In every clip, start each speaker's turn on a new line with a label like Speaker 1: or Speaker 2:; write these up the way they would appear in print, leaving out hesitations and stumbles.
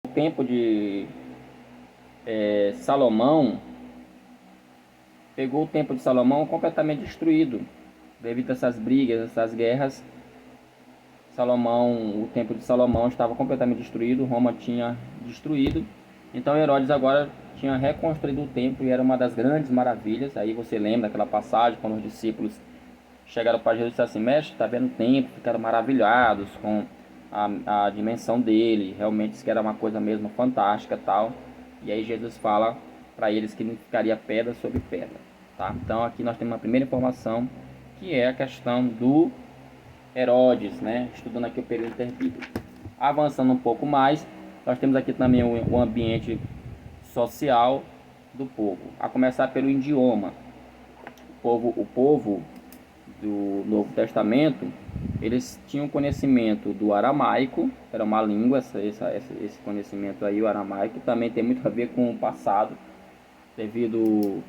Speaker 1: tempo de Salomão, pegou o templo de Salomão completamente destruído. Devido a essas brigas, essas guerras, o templo de Salomão estava completamente destruído, Roma tinha destruído. Então Herodes agora tinha reconstruído o templo e era uma das grandes maravilhas. Aí você lembra daquela passagem quando os discípulos chegaram para Jesus e disseram assim: mestre, está vendo o templo? Ficaram maravilhados com a dimensão dele, realmente isso que era uma coisa mesmo fantástica, tal. E aí Jesus fala para eles que não ficaria pedra sobre pedra, tá? Então aqui nós temos uma primeira informação, que é a questão do Herodes, né? Estudando aqui o período interbíblico. Avançando um pouco mais, nós temos aqui também o ambiente social do povo, a começar pelo idioma. O povo do Novo Testamento, eles tinham conhecimento do aramaico, era uma língua, esse conhecimento aí, o aramaico, também tem muito a ver com o passado, devido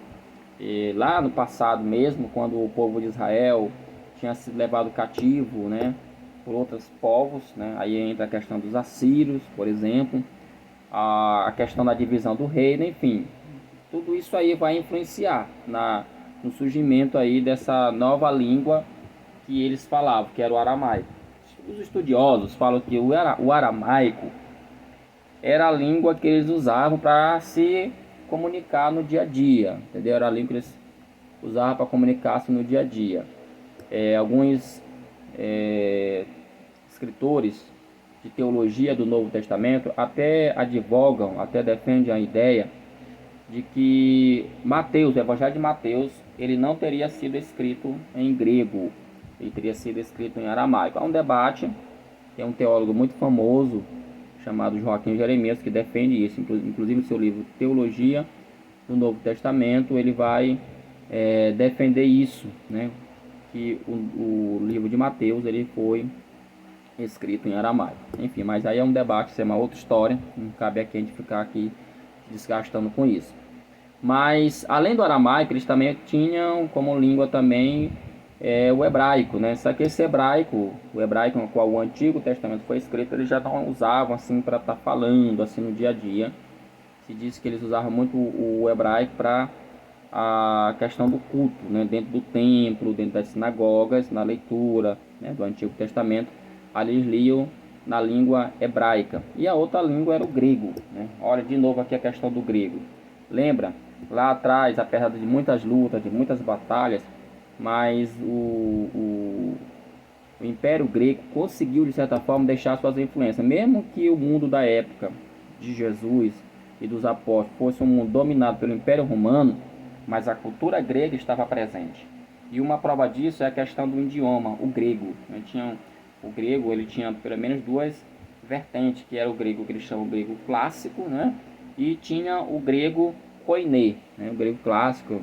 Speaker 1: lá no passado mesmo, quando o povo de Israel tinha sido levado cativo, né, por outros povos, né, aí entra a questão dos assírios, por exemplo, a questão da divisão do reino, enfim, tudo isso aí vai influenciar no surgimento aí dessa nova língua que eles falavam, que era o aramaico. Os estudiosos falam que o aramaico era a língua que eles usavam para se comunicar no dia a dia, entendeu? Era a língua que eles usavam para comunicar-se no dia a dia. Alguns escritores de teologia do Novo Testamento até advogam, até defendem a ideia de que Mateus, o Evangelho de Mateus, ele não teria sido escrito em grego, ele teria sido escrito em aramaico. Há um debate, tem um teólogo muito famoso chamado Joaquim Jeremias que defende isso, inclusive no seu livro Teologia do Novo Testamento, ele vai defender isso, né? Que o livro de Mateus ele foi escrito em aramaico. Enfim, mas aí é um debate, isso é uma outra história, não cabe aqui a gente ficar aqui desgastando com isso. Mas além do aramaico, eles também tinham como língua também o hebraico, né? Só que esse hebraico, o hebraico no qual o Antigo Testamento foi escrito, eles já não usavam assim para estar falando assim no dia a dia. Se diz que eles usavam muito o hebraico para a questão do culto, né? Dentro do templo, dentro das sinagogas, na leitura, né? Do Antigo Testamento, ali eles liam na língua hebraica. E a outra língua era o grego, né? Olha de novo aqui a questão do grego. Lembra? Lá atrás, apesar de muitas lutas, de muitas batalhas, mas o Império Grego conseguiu, de certa forma, deixar suas influências. Mesmo que o mundo da época de Jesus e dos apóstolos fosse um mundo dominado pelo Império Romano, mas a cultura grega estava presente. E uma prova disso é a questão do idioma, o grego. O grego ele tinha pelo menos duas vertentes, que era o grego que eles chamam de grego clássico, né? E tinha o grego koiné, né? O grego clássico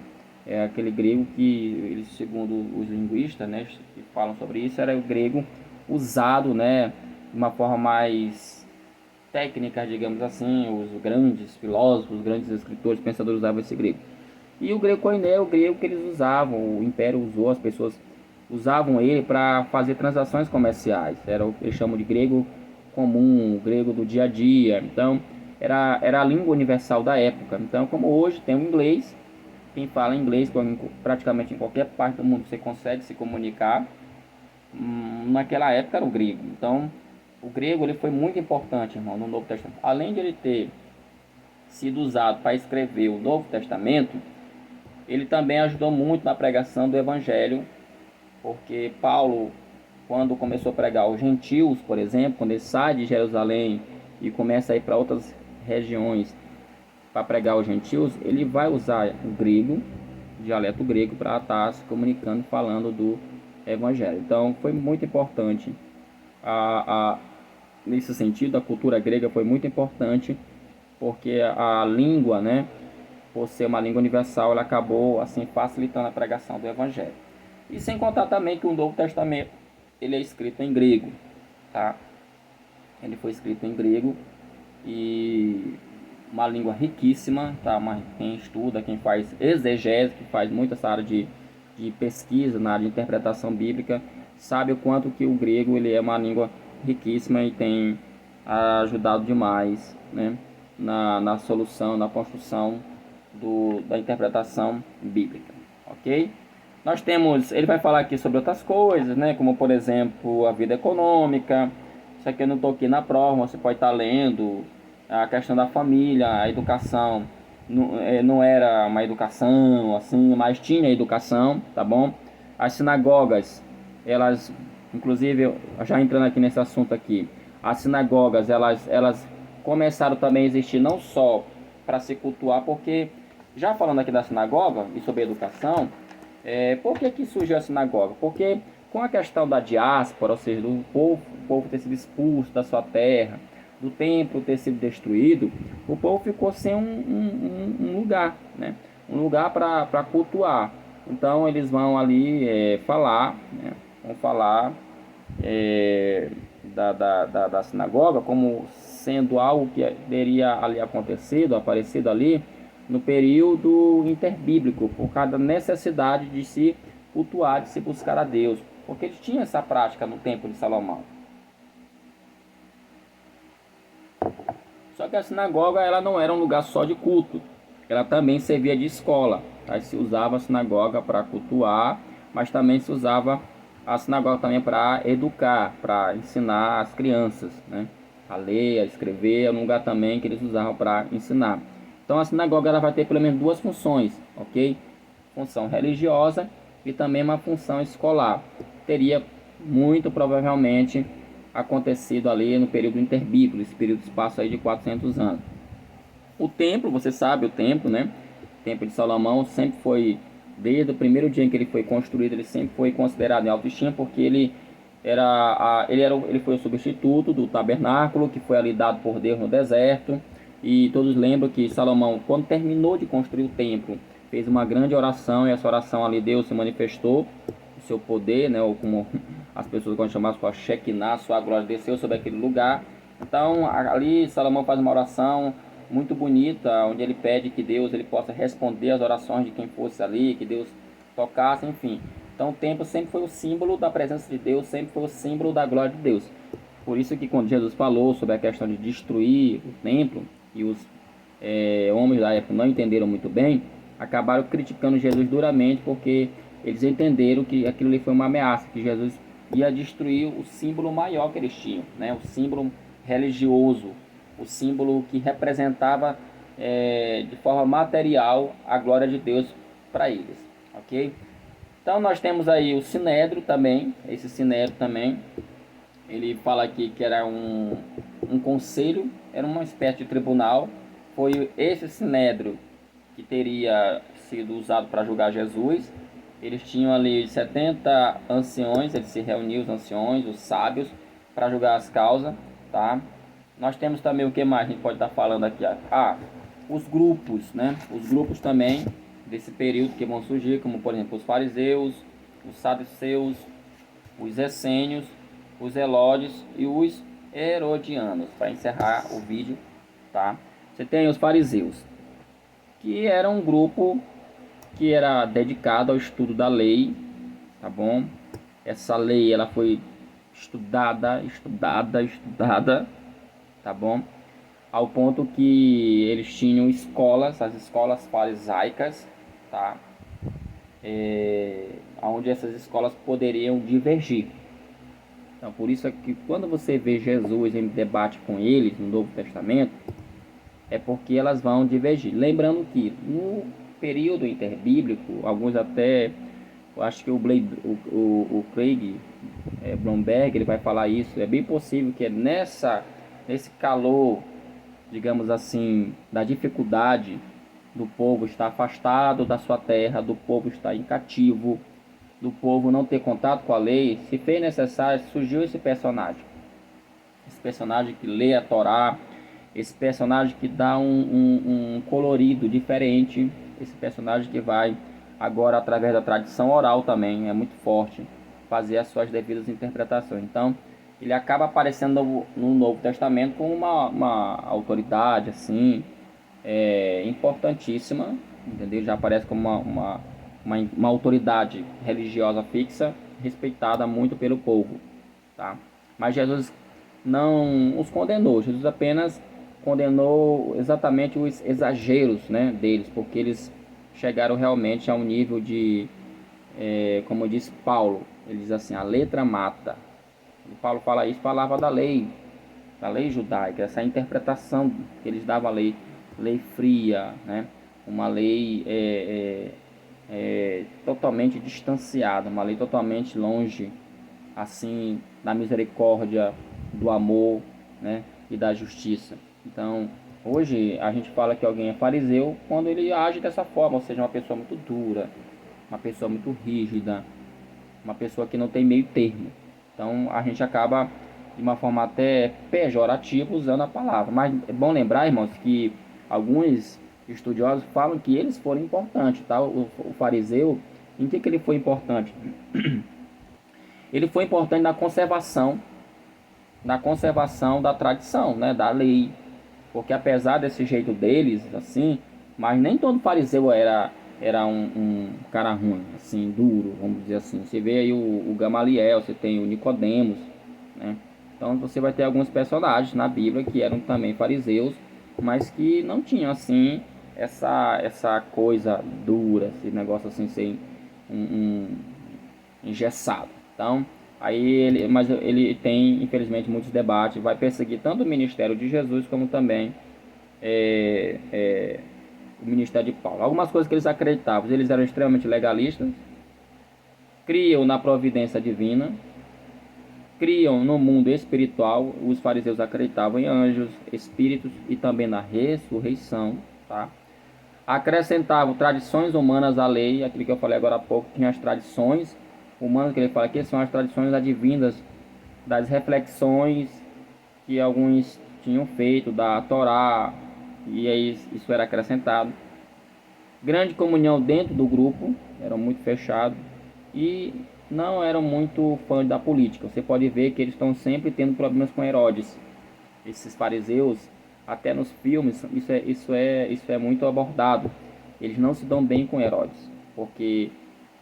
Speaker 1: é aquele grego que eles, segundo os linguistas, né, que falam sobre isso, era o grego usado, né, de uma forma mais técnica, digamos assim. Os grandes filósofos, os grandes escritores, pensadores usavam esse grego. E o grego koiné é o grego que eles usavam, o império usou, as pessoas usavam ele para fazer transações comerciais. Eles chamam de grego comum, o grego do dia a dia. Então, era a língua universal da época. Então, como hoje tem o inglês, quem fala inglês praticamente em qualquer parte do mundo você consegue se comunicar. Naquela época era o grego. Então, o grego ele foi muito importante, irmão, no Novo Testamento. Além de ele ter sido usado para escrever o Novo Testamento, ele também ajudou muito na pregação do Evangelho, porque Paulo, quando começou a pregar aos gentios, por exemplo, quando ele sai de Jerusalém e começa a ir para outras regiões para pregar aos gentios, ele vai usar o grego, o dialeto grego, para estar se comunicando, falando do Evangelho. Então, foi muito importante. Nesse sentido, a cultura grega foi muito importante, porque a língua, né, por ser uma língua universal, ela acabou assim facilitando a pregação do Evangelho. E sem contar também que o Novo Testamento ele é escrito em grego, tá? Ele foi escrito em grego e uma língua riquíssima, tá? Quem estuda, quem faz exegese, que faz muito essa área de pesquisa na área de interpretação bíblica, sabe o quanto que o grego ele é uma língua riquíssima e tem ajudado demais, né, na solução, na construção da interpretação bíblica, ok? Nós temos, ele vai falar aqui sobre outras coisas, né, como por exemplo a vida econômica. Isso aqui eu não toquei na prova, você pode estar lendo a questão da família, a educação. Não era uma educação assim, mas tinha educação, tá bom? As sinagogas, elas, inclusive, já entrando aqui nesse assunto aqui, as sinagogas, elas começaram também a existir não só para se cultuar, porque, já falando aqui da sinagoga e sobre educação, por que surgiu a sinagoga? Porque com a questão da diáspora, ou seja, o povo ter sido expulso da sua terra, do templo ter sido destruído, o povo ficou sem um lugar, né? Um lugar para cultuar. Então eles vão ali falar, né? Vão falar da sinagoga como sendo algo que teria ali acontecido, aparecido ali no período interbíblico, por causa da necessidade de se cultuar, de se buscar a Deus, porque eles tinham essa prática no Templo de Salomão. Só que a sinagoga ela não era um lugar só de culto, ela também servia de escola. Aí se usava a sinagoga para cultuar, mas também se usava a sinagoga também para educar, para ensinar as crianças, né? A ler, a escrever, é um lugar também que eles usavam para ensinar. Então a sinagoga ela vai ter pelo menos duas funções, ok? Função religiosa e também uma função escolar. Teria muito provavelmente acontecido ali no período interbíblico, esse período de espaço aí de 400 anos. O templo, você sabe, o templo, né? O templo de Salomão sempre foi, desde o primeiro dia em que ele foi construído, ele sempre foi considerado em autoestima, porque ele foi o substituto do tabernáculo, que foi ali dado por Deus no deserto. E todos lembram que Salomão, quando terminou de construir o templo, fez uma grande oração, e essa oração ali Deus se manifestou, o seu poder, né? Ou como as pessoas gostam de chamar, sua Shekinah, sua glória desceu sobre aquele lugar. Então ali Salomão faz uma oração muito bonita, onde ele pede que Deus ele possa responder às orações de quem fosse ali, que Deus tocasse, enfim. Então o templo sempre foi o símbolo da presença de Deus, sempre foi o símbolo da glória de Deus. Por isso que quando Jesus falou sobre a questão de destruir o templo, e os homens da época não entenderam muito bem, acabaram criticando Jesus duramente, porque eles entenderam que aquilo ali foi uma ameaça, que Jesus ia destruir o símbolo maior que eles tinham, né? O símbolo religioso, o símbolo que representava de forma material a glória de Deus para eles, ok? Então nós temos aí o Sinédrio também, esse Sinédrio também, ele fala aqui que era um conselho, era uma espécie de tribunal. Foi esse Sinédrio que teria sido usado para julgar Jesus. Eles tinham ali 70 anciões, eles se reuniam, os anciões, os sábios, para julgar as causas, tá? Nós temos também o que mais a gente pode estar falando aqui? Os grupos, né? Os grupos também desse período que vão surgir, como por exemplo os fariseus, os saduceus, os essênios, os Helodes e os Herodianos. Para encerrar o vídeo, tá? Você tem os fariseus, que era um grupo que era dedicado ao estudo da lei, tá bom? Essa lei ela foi estudada, tá bom? Ao ponto que eles tinham escolas, as escolas farisaicas, tá? Onde essas escolas poderiam divergir. Então, por isso é que quando você vê Jesus em debate com eles no Novo Testamento, é porque elas vão divergir. Lembrando que no período interbíblico, alguns até, eu acho que o Craig Blomberg, ele vai falar isso, é bem possível que nesse calor, digamos assim, da dificuldade do povo estar afastado da sua terra, do povo estar em cativo, do povo não ter contato com a lei, se fez necessário, surgiu esse personagem que lê a Torá, esse personagem que dá um colorido diferente, esse personagem que vai agora através da tradição oral também, é muito forte, fazer as suas devidas interpretações. Então ele acaba aparecendo no Novo Testamento como uma autoridade assim, importantíssima, entendeu? Já aparece como uma autoridade religiosa fixa, respeitada muito pelo povo, tá? Mas Jesus não os condenou. Jesus apenas condenou exatamente os exageros, né, deles, porque eles chegaram realmente a um nível de, como diz Paulo, ele diz assim, a letra mata. E Paulo fala isso, falava da lei judaica, essa interpretação que eles davam a lei, lei fria, né, uma lei totalmente distanciada, uma lei totalmente longe, assim, da misericórdia, do amor, né, e da justiça. Então, hoje a gente fala que alguém é fariseu quando ele age dessa forma, ou seja, uma pessoa muito dura, uma pessoa muito rígida, uma pessoa que não tem meio termo. Então, a gente acaba de uma forma até pejorativa usando a palavra. Mas é bom lembrar, irmãos, que alguns estudiosos falam que eles foram importantes, tá? O fariseu, em que ele foi importante? Ele foi importante na conservação da tradição, né, da lei, porque apesar desse jeito deles, assim, mas nem todo fariseu era um cara ruim, assim, duro, vamos dizer assim. Você vê aí o Gamaliel, você tem o Nicodemos, né? Então você vai ter alguns personagens na Bíblia que eram também fariseus, mas que não tinham assim essa coisa dura, esse negócio assim, sem um engessado. Então, mas ele tem, infelizmente, muitos debates, vai perseguir tanto o ministério de Jesus como também é, é, o ministério de Paulo. Algumas coisas que eles acreditavam, eles eram extremamente legalistas, criam na providência divina, criam no mundo espiritual. Os fariseus acreditavam em anjos, espíritos e também na ressurreição, tá? Acrescentavam tradições humanas à lei, aquilo que eu falei agora há pouco, tinha as tradições humanas, que ele fala aqui, são as tradições advindas das reflexões que alguns tinham feito da Torá, e aí isso era acrescentado. Grande comunhão dentro do grupo, eram muito fechados e não eram muito fãs da política. Você pode ver que eles estão sempre tendo problemas com Herodes. Esses fariseus, até nos filmes, isso é muito abordado. Eles não se dão bem com Herodes, porque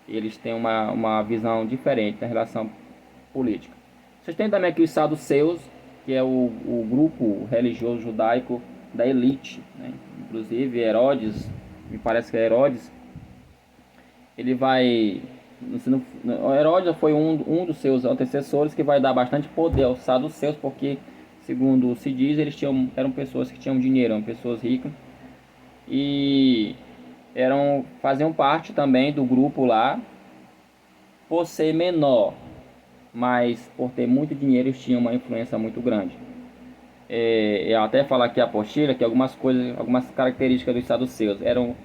Speaker 1: eles têm uma visão diferente da relação política. Vocês têm também aqui os saduceus, que é o grupo religioso judaico da elite, né? Inclusive Herodes, me parece que é Herodes, ele vai... Herodes foi um dos seus antecessores que vai dar bastante poder aos saduceus, porque, segundo se diz, eram pessoas que tinham dinheiro, eram pessoas ricas, e faziam parte também do grupo lá, por ser menor, mas por ter muito dinheiro eles tinham uma influência muito grande. Eu até falar aqui a apostila que algumas coisas, algumas características dos saduceus eram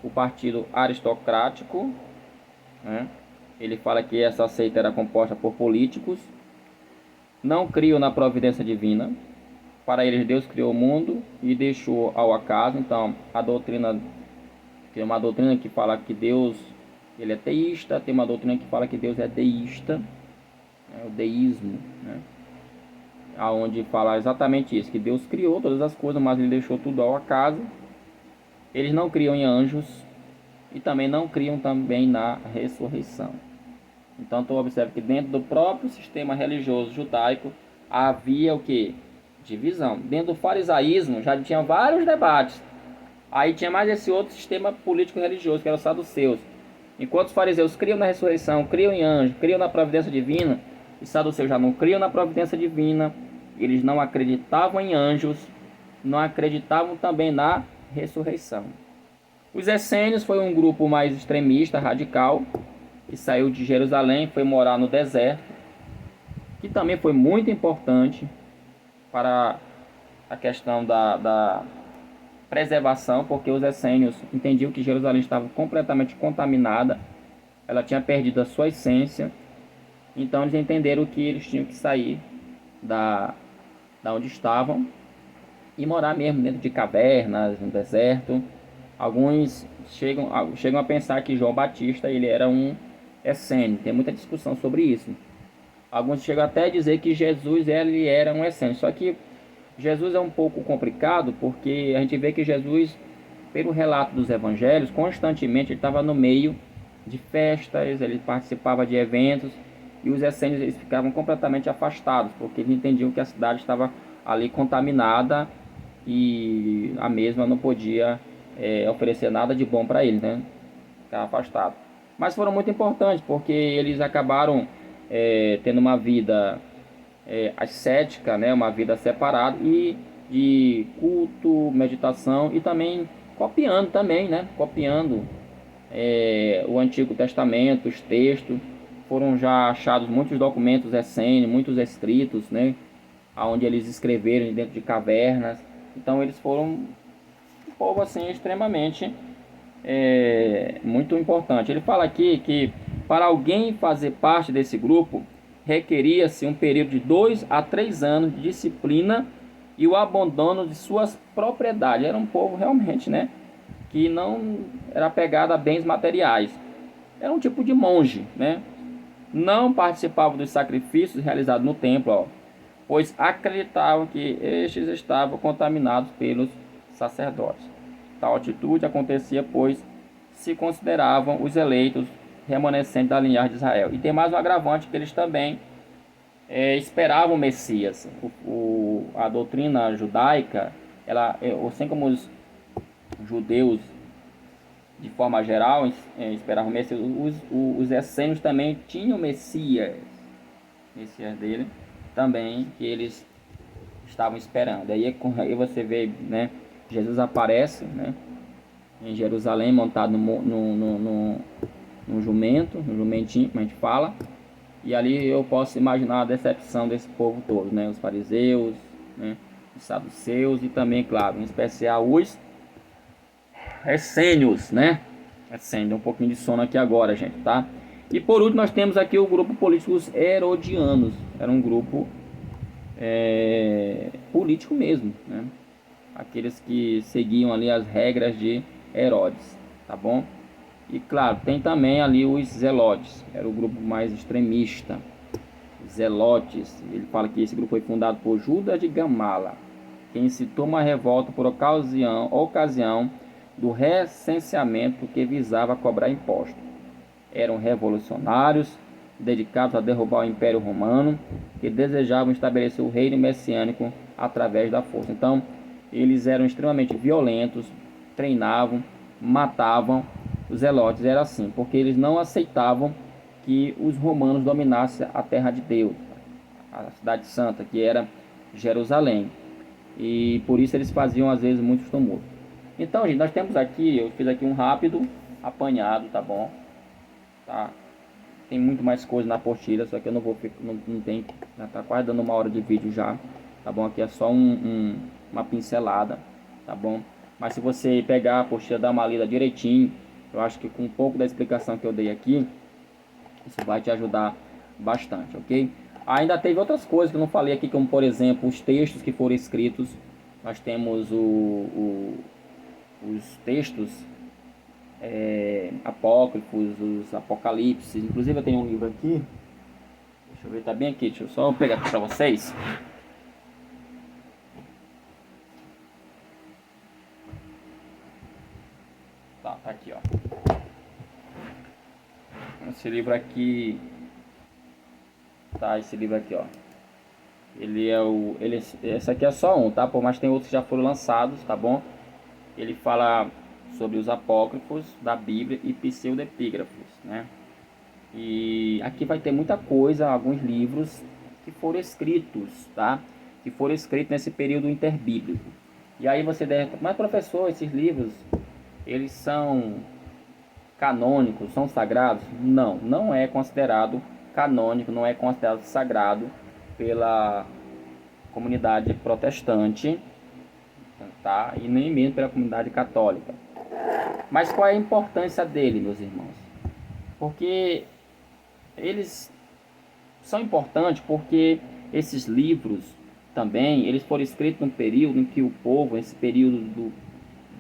Speaker 1: o partido aristocrático, né? Ele fala que essa seita era composta por políticos, não criam na providência divina. Para eles Deus criou o mundo e deixou ao acaso. Então a doutrina, tem uma doutrina que fala que Deus ele é teísta, tem uma doutrina que fala que Deus é deísta, o deísmo, né? Aonde fala exatamente isso, que Deus criou todas as coisas, mas ele deixou tudo ao acaso. Eles não criam em anjos e também não criam também na ressurreição. Então tu observa que dentro do próprio sistema religioso judaico havia o que? Divisão. Dentro do farisaísmo já tinha vários debates. Aí tinha mais esse outro sistema político religioso, que era os saduceus. Enquanto os fariseus criam na ressurreição, criam em anjo, criam na providência divina, os saduceus já não criam na providência divina, eles não acreditavam em anjos, não acreditavam também na ressurreição. Os essênios foi um grupo mais extremista, radical, que saiu de Jerusalém, foi morar no deserto, que também foi muito importante para a questão da preservação, porque os essênios entendiam que Jerusalém estava completamente contaminada, ela tinha perdido a sua essência, então eles entenderam que eles tinham que sair da onde estavam e morar mesmo dentro de cavernas, no deserto. Alguns chegam a pensar que João Batista ele era um essênio, tem muita discussão sobre isso. Alguns chegam até a dizer que Jesus ele era um essênio, só que Jesus é um pouco complicado, porque a gente vê que Jesus, pelo relato dos evangelhos, constantemente ele estava no meio de festas, ele participava de eventos, e os essênios eles ficavam completamente afastados, porque eles entendiam que a cidade estava ali contaminada e a mesma não podia oferecer nada de bom para eles, né? Ficar afastado. Mas foram muito importantes, porque eles acabaram tendo uma vida ascética, né? Uma vida separada e de culto, meditação e também copiando também, né? Copiando o Antigo Testamento, os textos. Foram já achados muitos documentos essênios, muitos escritos, né? Onde eles escreveram dentro de cavernas. Então eles foram um povo assim extremamente muito importante. Ele fala aqui que para alguém fazer parte desse grupo requeria-se um período de 2 a 3 anos de disciplina e o abandono de suas propriedades. Era um povo realmente, né, que não era apegado a bens materiais. Era um tipo de monge, né? Não participava dos sacrifícios realizados no templo, ó, pois acreditavam que estes estavam contaminados pelos sacerdotes. Tal atitude acontecia, pois se consideravam os eleitos remanescentes da linhagem de Israel. E tem mais um agravante, que eles também esperavam o Messias. A doutrina judaica, ela, assim como os judeus de forma geral esperavam o Messias, os essênios também tinham Messias dele também, que eles estavam esperando. Aí você vê, né, Jesus aparece, né, em Jerusalém montado no jumento, no jumentinho, como a gente fala. E ali eu posso imaginar a decepção desse povo todo, né, os fariseus, né, os saduceus e também, claro, em especial os essênios, né? Essênio, um pouquinho de sono aqui agora, gente, tá? E por último nós temos aqui o grupo político dos herodianos. Era um grupo político mesmo, né? Aqueles que seguiam ali as regras de Herodes, tá bom? E claro, tem também ali os zelotes, era o grupo mais extremista. Zelotes, ele fala que esse grupo foi fundado por Judas de Gamala, que incitou uma revolta por ocasião do recenseamento que visava cobrar impostos. Eram revolucionários, dedicados a derrubar o Império Romano, que desejavam estabelecer o reino messiânico através da força. Então, eles eram extremamente violentos, treinavam, matavam. Os zelotes eram assim, porque eles não aceitavam que os romanos dominassem a terra de Deus, a cidade santa, que era Jerusalém. E por isso eles faziam às vezes muitos tumultos. Então, gente, nós temos aqui, eu fiz aqui um rápido apanhado, tá bom? Tá? Tem muito mais coisa na apostila, só que eu não vou, não tem, já tá quase dando 1 hora de vídeo já, tá bom? Aqui é só uma pincelada, tá bom? Mas se você pegar a apostila, dar uma lida direitinho, eu acho que com um pouco da explicação que eu dei aqui, isso vai te ajudar bastante, ok? Ainda teve outras coisas que eu não falei aqui, como por exemplo, os textos que foram escritos. Nós temos os textos apócrifos, os apocalipses. Inclusive eu tenho um livro aqui. Deixa eu ver, tá bem aqui. Deixa eu só pegar aqui para vocês. Tá aqui, ó. Esse livro aqui, tá? Esse livro aqui, ó. Esse aqui é só um, tá? Por mais que tem outros que já foram lançados, tá bom? Ele fala sobre os apócrifos da Bíblia e pseudepígrafos, né? E aqui vai ter muita coisa, alguns livros que foram escritos, tá? Que foram escritos nesse período interbíblico. E aí você deve, mas professor, esses livros, eles são canônicos, são sagrados? Não, não é considerado canônico, não é considerado sagrado pela comunidade protestante, tá? E nem mesmo pela comunidade católica. Mas qual é a importância dele, meus irmãos? Porque eles são importantes porque esses livros também, eles foram escritos num período em que o povo, esse período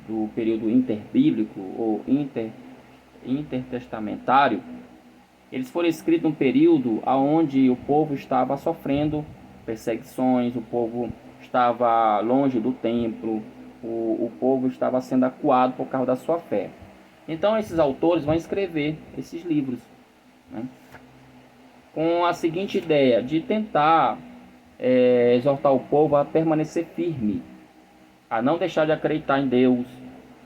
Speaker 1: do período interbíblico ou intertestamentário, eles foram escritos num período onde o povo estava sofrendo perseguições, o povo estava longe do templo, o povo estava sendo acuado por causa da sua fé. Então esses autores vão escrever esses livros, né? com a seguinte ideia de tentar exortar o povo a permanecer firme, a não deixar de acreditar em Deus,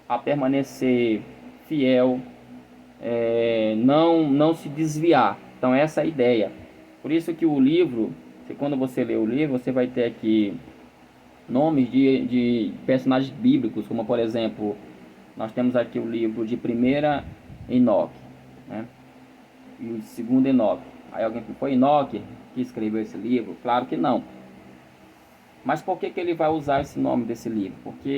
Speaker 1: a permanecer fiel, não se desviar. Então essa é a ideia. Por isso que o livro, quando você lê o livro, você vai ter aqui nomes de personagens bíblicos, como por exemplo, nós temos aqui o livro de 1 Enoque, né? E o 2 Enoque. Aí alguém foi Enoque que escreveu esse livro? Claro que não. Mas por que ele vai usar esse nome desse livro? Porque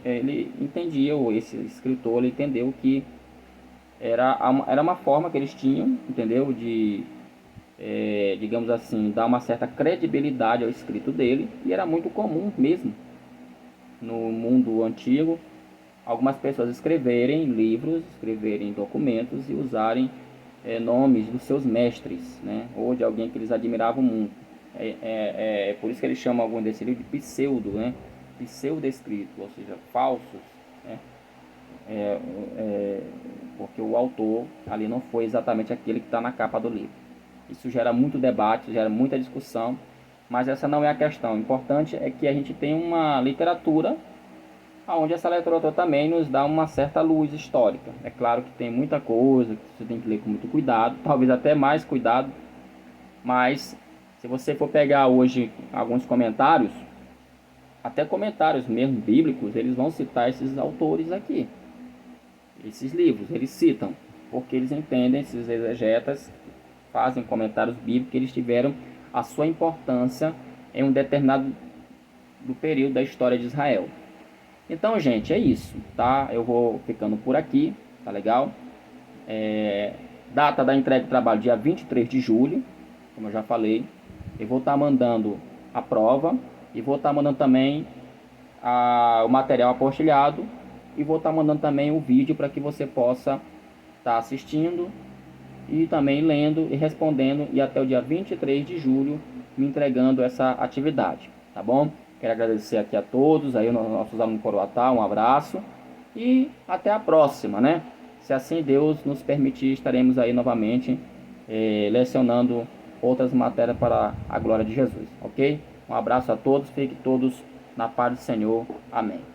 Speaker 1: ele entendia, esse escritor, ele entendeu que era uma forma que eles tinham, entendeu? De, digamos assim, dar uma certa credibilidade ao escrito dele. E era muito comum mesmo, no mundo antigo, algumas pessoas escreverem livros, escreverem documentos e usarem nomes dos seus mestres, né? Ou de alguém que eles admiravam muito. É por isso que eles chamam algum desse livro de pseudo, né? Pseudo-escrito, ou seja, falsos, né? Porque o autor ali não foi exatamente aquele que está na capa do livro. Isso gera muito debate, gera muita discussão, mas essa não é a questão. O importante é que a gente tem uma literatura onde essa literatura também nos dá uma certa luz histórica. É claro que tem muita coisa que você tem que ler com muito cuidado, talvez até mais cuidado, mas se você for pegar hoje alguns comentários, até comentários mesmo bíblicos, eles vão citar esses autores aqui, esses livros, eles citam, porque eles entendem, esses exegetas fazem comentários bíblicos, que eles tiveram a sua importância em um determinado do período da história de Israel. Então, gente, é isso, tá? Eu vou ficando por aqui, tá legal? Data da entrega do trabalho, dia 23 de julho, como eu já falei. Eu vou estar mandando a prova e vou estar mandando também o material apostilhado e vou estar mandando também o vídeo para que você possa estar assistindo e também lendo e respondendo, e até o dia 23 de julho me entregando essa atividade, tá bom? Quero agradecer aqui a todos, aí nossos alunos do Coroatá, um abraço e até a próxima, né? Se assim Deus nos permitir, estaremos aí novamente lecionando outras matérias para a glória de Jesus, ok? Um abraço a todos, fiquem todos na paz do Senhor, amém.